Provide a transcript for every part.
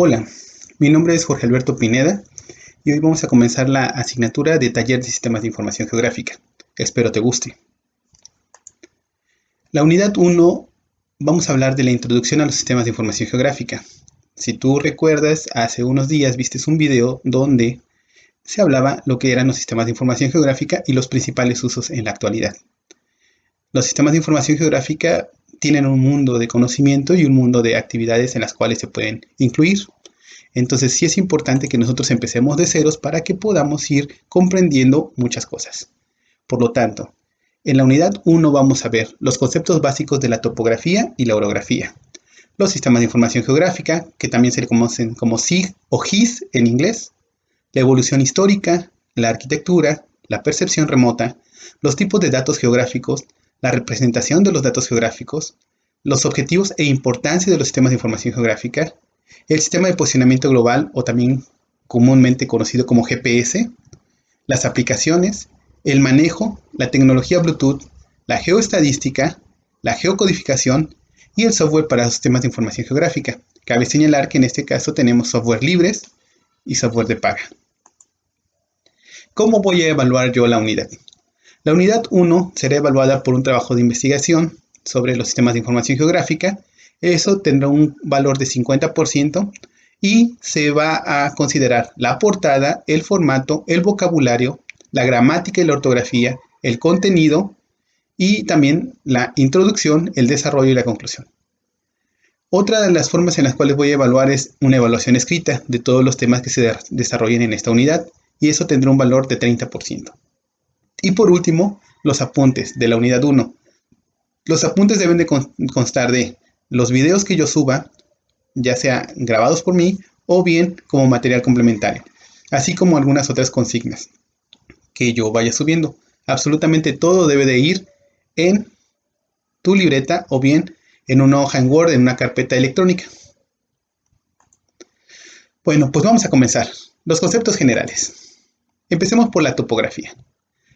Hola, mi nombre es Jorge Alberto Pineda y hoy vamos a comenzar la asignatura de Taller de Sistemas de Información Geográfica. Espero te guste. La unidad 1 vamos a hablar de la introducción a los sistemas de información geográfica. Si tú recuerdas, hace unos días viste un video donde se hablaba lo que eran los sistemas de información geográfica y los principales usos en la actualidad. Los sistemas de información geográfica tienen un mundo de conocimiento y un mundo de actividades en las cuales se pueden incluir. Entonces sí es importante que nosotros empecemos de ceros para que podamos ir comprendiendo muchas cosas. Por lo tanto, en la unidad 1 vamos a ver los conceptos básicos de la topografía y la orografía, los sistemas de información geográfica, que también se le conocen como SIG o GIS en inglés, la evolución histórica, la arquitectura, la percepción remota, los tipos de datos geográficos, la representación de los datos geográficos, los objetivos e importancia de los sistemas de información geográfica, el sistema de posicionamiento global o también comúnmente conocido como GPS, las aplicaciones, el manejo, la tecnología Bluetooth, la geoestadística, la geocodificación y el software para los sistemas de información geográfica. Cabe señalar que en este caso tenemos software libres y software de paga. ¿Cómo voy a evaluar yo la unidad? La unidad 1 será evaluada por un trabajo de investigación sobre los sistemas de información geográfica. Eso tendrá un valor de 50% y se va a considerar la portada, el formato, el vocabulario, la gramática y la ortografía, el contenido y también la introducción, el desarrollo y la conclusión. Otra de las formas en las cuales voy a evaluar es una evaluación escrita de todos los temas que se desarrollen en esta unidad y eso tendrá un valor de 30%. Y por último, los apuntes de la unidad 1. Los apuntes deben de constar de los videos que yo suba, ya sea grabados por mí o bien como material complementario, así como algunas otras consignas que yo vaya subiendo. Absolutamente todo debe de ir en tu libreta o bien en una hoja en Word, en una carpeta electrónica. Bueno, pues vamos a comenzar. Los conceptos generales. Empecemos por la topografía.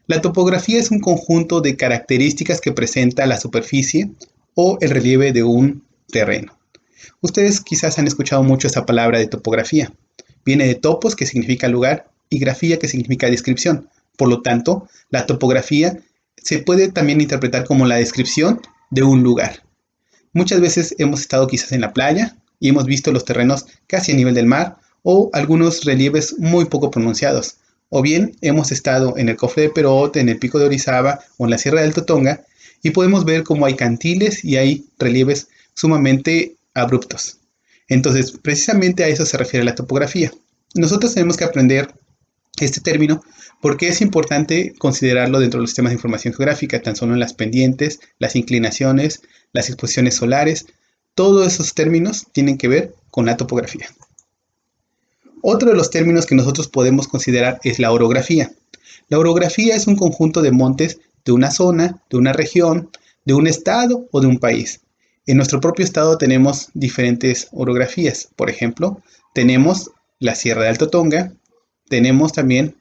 La topografía es un conjunto de características que presenta la superficie o el relieve de un terreno. Ustedes quizás han escuchado mucho esta palabra de topografía. Viene de topos, que significa lugar, y grafía, que significa descripción. Por lo tanto, la topografía se puede también interpretar como la descripción de un lugar. Muchas veces hemos estado quizás en la playa y hemos visto los terrenos casi a nivel del mar o algunos relieves muy poco pronunciados. O bien hemos estado en el Cofre de Perote, en el Pico de Orizaba o en la Sierra del Totonga y podemos ver cómo hay cantiles y hay relieves sumamente abruptos. Entonces, precisamente a eso se refiere la topografía. Nosotros tenemos que aprender este término porque es importante considerarlo dentro de los sistemas de información geográfica, tan solo en las pendientes, las inclinaciones, las exposiciones solares. Todos esos términos tienen que ver con la topografía. Otro de los términos que nosotros podemos considerar es la orografía. La orografía es un conjunto de montes de una zona, de una región, de un estado o de un país. En nuestro propio estado tenemos diferentes orografías. Por ejemplo, tenemos la Sierra de Alto Tonga, tenemos también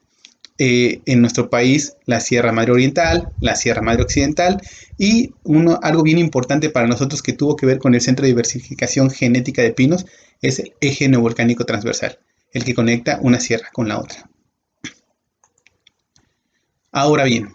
en nuestro país la Sierra Madre Oriental, la Sierra Madre Occidental y algo bien importante para nosotros que tuvo que ver con el Centro de Diversificación Genética de Pinos es el eje neovolcánico transversal, el que conecta una sierra con la otra. Ahora bien,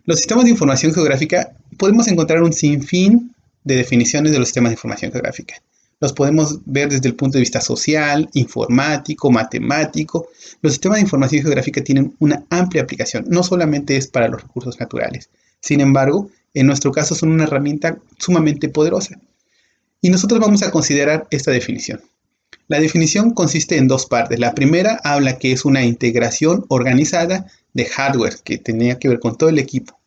los sistemas de información geográfica podemos encontrar un sinfín de definiciones de los sistemas de información geográfica. Los podemos ver desde el punto de vista social, informático, matemático. Los sistemas de información geográfica tienen una amplia aplicación, no solamente es para los recursos naturales. Sin embargo, en nuestro caso son una herramienta sumamente poderosa. Y nosotros vamos a considerar esta definición. La definición consiste en dos partes. La primera habla que es una integración organizada de hardware, que tenía que ver con todo el equipo.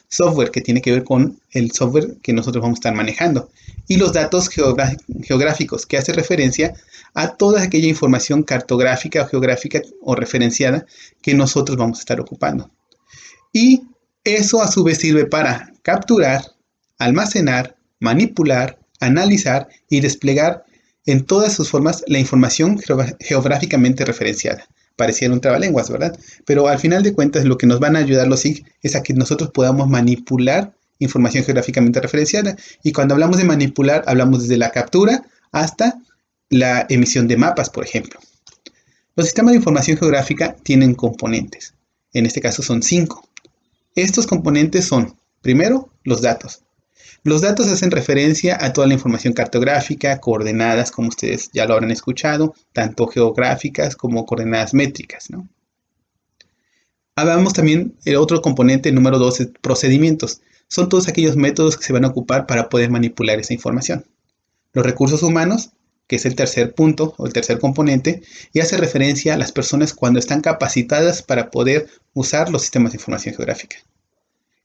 Software, que tiene que ver con el software que nosotros vamos a estar manejando. Y los datos geográficos, que hace referencia a toda aquella información cartográfica o geográfica o referenciada que nosotros vamos a estar ocupando. Y eso a su vez sirve para capturar, almacenar, manipular, analizar y desplegar en todas sus formas la información geográficamente referenciada. Pareciera un trabalenguas, ¿verdad? Pero al final de cuentas lo que nos van a ayudar los SIG es a que nosotros podamos manipular información geográficamente referenciada. Y cuando hablamos de manipular, hablamos desde la captura hasta la emisión de mapas, por ejemplo. Los sistemas de información geográfica tienen componentes. En este caso son 5. Estos componentes son, primero, los datos. Los datos hacen referencia a toda la información cartográfica, coordenadas, como ustedes ya lo habrán escuchado, tanto geográficas como coordenadas métricas, ¿no? Hablamos también, el otro componente número 2 es procedimientos. Son todos aquellos métodos que se van a ocupar para poder manipular esa información. Los recursos humanos, que es el tercer punto o el tercer componente, y hace referencia a las personas cuando están capacitadas para poder usar los sistemas de información geográfica.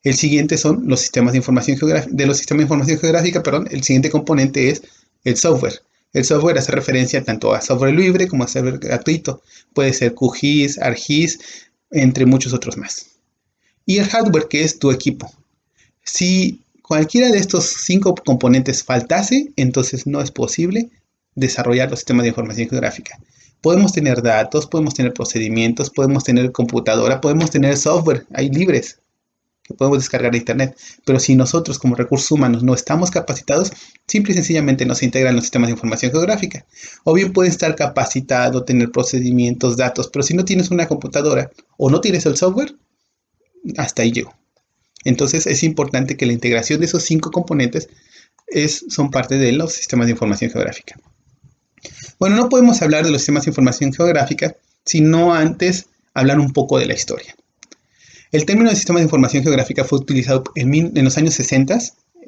El siguiente son los sistemas de información geográfica, el siguiente componente es el software. El software hace referencia tanto a software libre como a software gratuito. Puede ser QGIS, ArcGIS, entre muchos otros más. Y el hardware, que es tu equipo. Si cualquiera de estos 5 componentes faltase, entonces no es posible desarrollar los sistemas de información geográfica. Podemos tener datos, podemos tener procedimientos, podemos tener computadora, podemos tener software, hay libres que podemos descargar de internet, pero si nosotros como recursos humanos no estamos capacitados, simple y sencillamente no se integran los sistemas de información geográfica. O bien puedes estar capacitado, tener procedimientos, datos, pero si no tienes una computadora o no tienes el software, hasta ahí llego. Entonces es importante que la integración de esos 5 componentes son parte de los sistemas de información geográfica. Bueno, no podemos hablar de los sistemas de información geográfica sino antes hablar un poco de la historia. El término de sistema de información geográfica fue utilizado en los años 60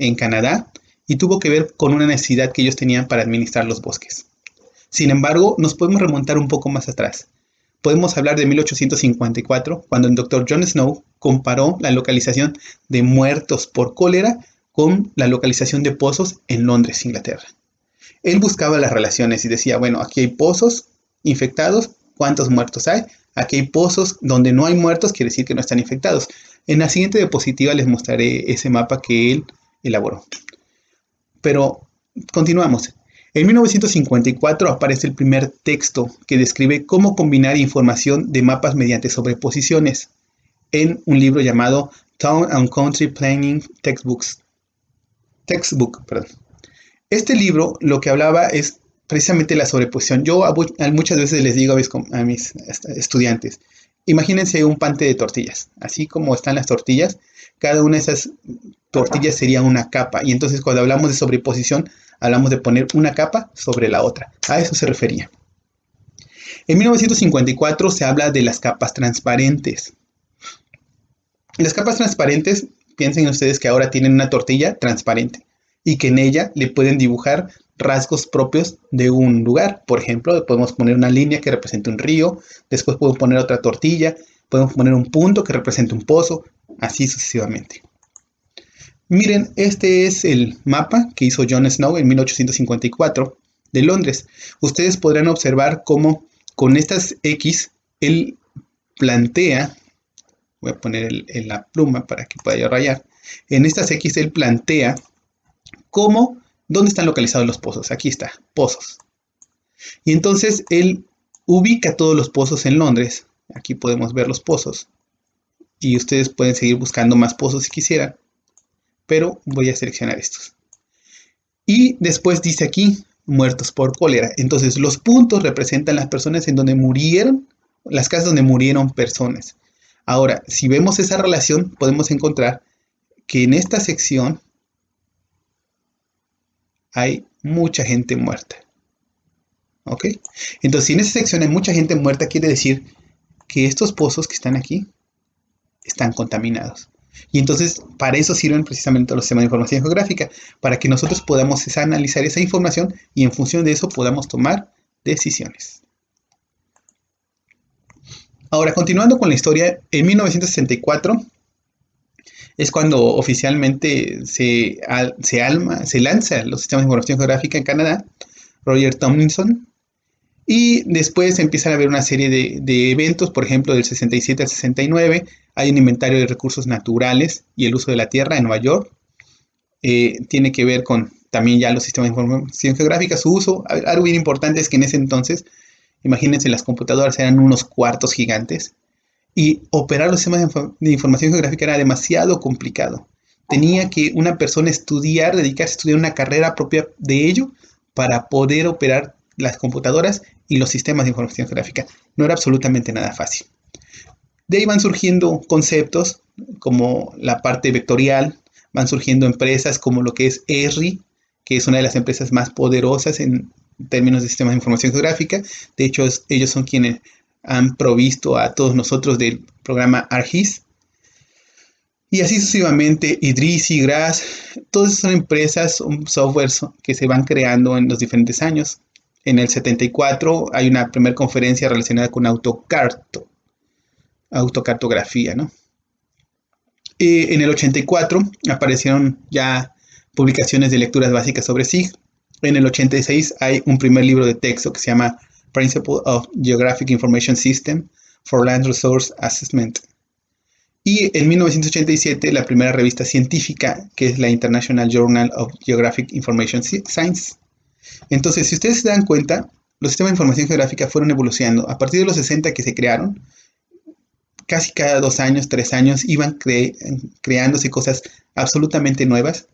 en Canadá y tuvo que ver con una necesidad que ellos tenían para administrar los bosques. Sin embargo, nos podemos remontar un poco más atrás. Podemos hablar de 1854, cuando el Dr. John Snow comparó la localización de muertos por cólera con la localización de pozos en Londres, Inglaterra. Él buscaba las relaciones y decía, bueno, aquí hay pozos infectados, ¿cuántos muertos hay? Aquí hay pozos donde no hay muertos, quiere decir que no están infectados. En la siguiente diapositiva les mostraré ese mapa que él elaboró. Pero continuamos. En 1954 aparece el primer texto que describe cómo combinar información de mapas mediante sobreposiciones en un libro llamado Town and Country Planning Textbook. Este libro lo que hablaba es precisamente la sobreposición. Yo muchas veces les digo a mis estudiantes, imagínense un pante de tortillas. Así como están las tortillas, cada una de esas tortillas sería una capa. Y entonces cuando hablamos de sobreposición, hablamos de poner una capa sobre la otra. A eso se refería. En 1954 se habla de las capas transparentes. Las capas transparentes, piensen ustedes que ahora tienen una tortilla transparente y que en ella le pueden dibujar rasgos propios de un lugar. Por ejemplo, podemos poner una línea que represente un río, después podemos poner otra tortilla, podemos poner un punto que represente un pozo, así sucesivamente. Miren, este es el mapa que hizo John Snow en 1854 de Londres. Ustedes podrán observar cómo con estas X él plantea, voy a poner en la pluma para que pueda yo rayar, en estas X él plantea cómo, ¿dónde están localizados los pozos? Aquí está, pozos. Y entonces él ubica todos los pozos en Londres. Aquí podemos ver los pozos. Y ustedes pueden seguir buscando más pozos si quisieran. Pero voy a seleccionar estos. Y después dice aquí, muertos por cólera. Entonces los puntos representan las personas en donde murieron, las casas donde murieron personas. Ahora, si vemos esa relación, podemos encontrar que en esta sección hay mucha gente muerta. ¿Ok? Entonces, si en esta sección hay mucha gente muerta, quiere decir que estos pozos que están aquí están contaminados. Y entonces, para eso sirven precisamente los sistemas de información geográfica, para que nosotros podamos analizar esa información y en función de eso podamos tomar decisiones. Ahora, continuando con la historia, en 1964 es cuando oficialmente se lanza los sistemas de información geográfica en Canadá, Roger Tomlinson, y después empiezan a haber una serie de eventos, por ejemplo, del 67 al 69, hay un inventario de recursos naturales y el uso de la tierra en Nueva York, tiene que ver con también ya los sistemas de información geográfica, su uso. Algo bien importante es que en ese entonces, imagínense, las computadoras eran unos cuartos gigantes, y operar los sistemas de información geográfica era demasiado complicado. Tenía que una persona dedicarse a estudiar una carrera propia de ello para poder operar las computadoras y los sistemas de información geográfica. No era absolutamente nada fácil. De ahí van surgiendo conceptos como la parte vectorial, van surgiendo empresas como lo que es ESRI, que es una de las empresas más poderosas en términos de sistemas de información geográfica. De hecho, ellos son quienes han provisto a todos nosotros del programa ARGIS. Y así sucesivamente, Idrisi, GRASS, todas son empresas, son softwares que se van creando en los diferentes años. En el 74 hay una primera conferencia relacionada con autocartografía, ¿no? En el 84 aparecieron ya publicaciones de lecturas básicas sobre SIG. En el 86 hay un primer libro de texto que se llama Principle of Geographic Information System for Land Resource Assessment. Y en 1987 la primera revista científica, que es la International Journal of Geographic Information Science. Entonces, si ustedes se dan cuenta, los sistemas de información geográfica fueron evolucionando. A partir de los 60 que se crearon, casi cada 2 años, 3 años, iban creándose cosas absolutamente nuevas.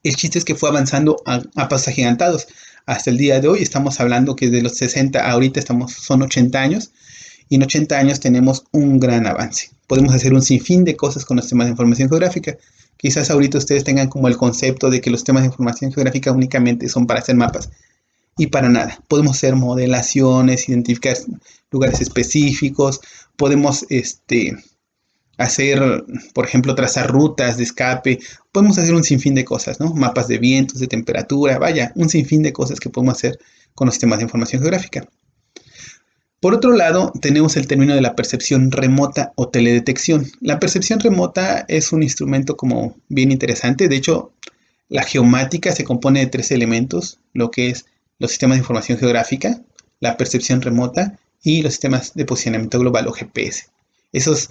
El chiste es que fue avanzando a pasos agigantados. Hasta el día de hoy estamos hablando que de los 60 a ahorita son 80 años. Y en 80 años tenemos un gran avance. Podemos hacer un sinfín de cosas con los sistemas de información geográfica. Quizás ahorita ustedes tengan como el concepto de que los sistemas de información geográfica únicamente son para hacer mapas. Y para nada. Podemos hacer modelaciones, identificar lugares específicos. Podemos hacer, por ejemplo, trazar rutas de escape. Podemos hacer un sinfín de cosas, ¿no? Mapas de vientos, de temperatura. Vaya, un sinfín de cosas que podemos hacer con los sistemas de información geográfica. Por otro lado, tenemos el término de la percepción remota o teledetección. La percepción remota es un instrumento como bien interesante. De hecho, la geomática se compone de 3 elementos, lo que es los sistemas de información geográfica, la percepción remota y los sistemas de posicionamiento global o GPS. Esas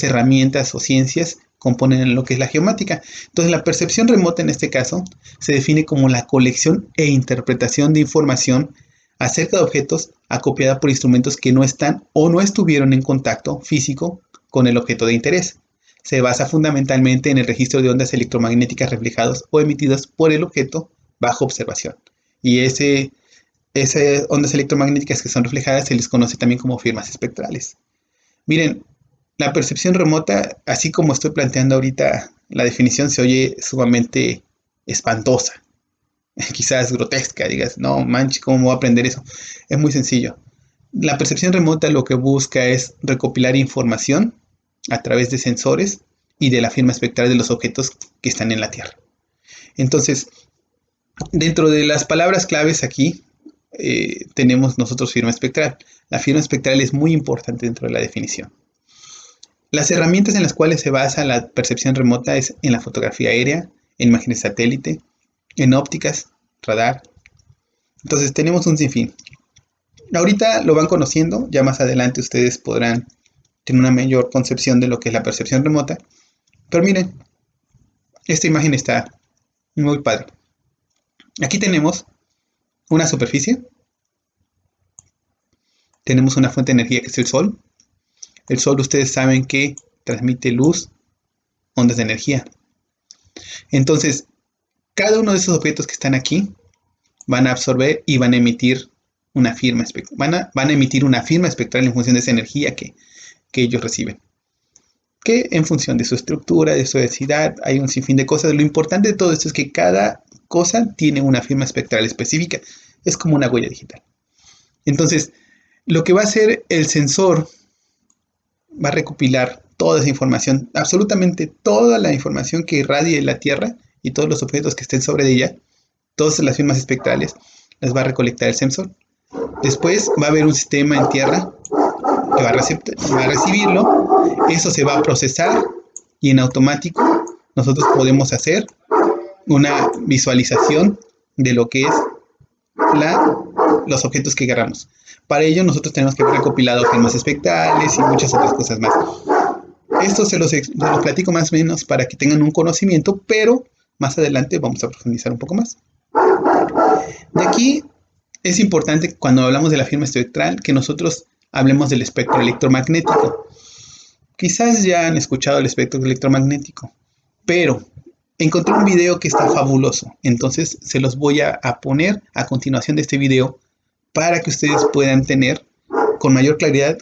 herramientas o ciencias componen lo que es la geomática. Entonces, la percepción remota en este caso se define como la colección e interpretación de información acerca de objetos acopiada por instrumentos que no están o no estuvieron en contacto físico con el objeto de interés. Se basa fundamentalmente en el registro de ondas electromagnéticas reflejadas o emitidas por el objeto bajo observación. Y esas ondas electromagnéticas que son reflejadas se les conoce también como firmas espectrales. Miren, la percepción remota, así como estoy planteando ahorita la definición, se oye sumamente espantosa. Quizás grotesca, digas, no manches, ¿cómo me voy a aprender eso? Es muy sencillo. La percepción remota lo que busca es recopilar información a través de sensores y de la firma espectral de los objetos que están en la Tierra. Entonces, dentro de las palabras claves aquí, tenemos nosotros firma espectral. La firma espectral es muy importante dentro de la definición. Las herramientas en las cuales se basa la percepción remota es en la fotografía aérea, en imágenes satélite, en ópticas, radar. Entonces tenemos un sinfín. Ahorita lo van conociendo, ya más adelante ustedes podrán tener una mayor concepción de lo que es la percepción remota. Pero miren, esta imagen está muy padre. Aquí tenemos una superficie. Tenemos una fuente de energía que es el sol. El sol, ustedes saben que transmite luz, ondas de energía. Entonces, cada uno de esos objetos que están aquí van a absorber y van a emitir una firma espectral. Van a emitir una firma espectral en función de esa energía que ellos reciben. Que en función de su estructura, de su densidad, hay un sinfín de cosas. Lo importante de todo esto es que cada cosa tiene una firma espectral específica. Es como una huella digital. Entonces, lo que va a hacer el sensor va a recopilar toda esa información, absolutamente toda la información que irradie la Tierra y todos los objetos que estén sobre ella, todas las firmas espectrales, las va a recolectar el sensor. Después va a haber un sistema en tierra que va a recibirlo, eso se va a procesar y en automático nosotros podemos hacer una visualización de lo que es los objetos que agarramos. Para ello nosotros tenemos que haber recopilado firmas espectrales y muchas otras cosas más. Esto se los platico más o menos para que tengan un conocimiento, pero más adelante vamos a profundizar un poco más. De aquí es importante cuando hablamos de la firma espectral que nosotros hablemos del espectro electromagnético. Quizás ya han escuchado el espectro electromagnético, pero encontré un video que está fabuloso. Entonces se los voy a poner a continuación de este video para que ustedes puedan tener con mayor claridad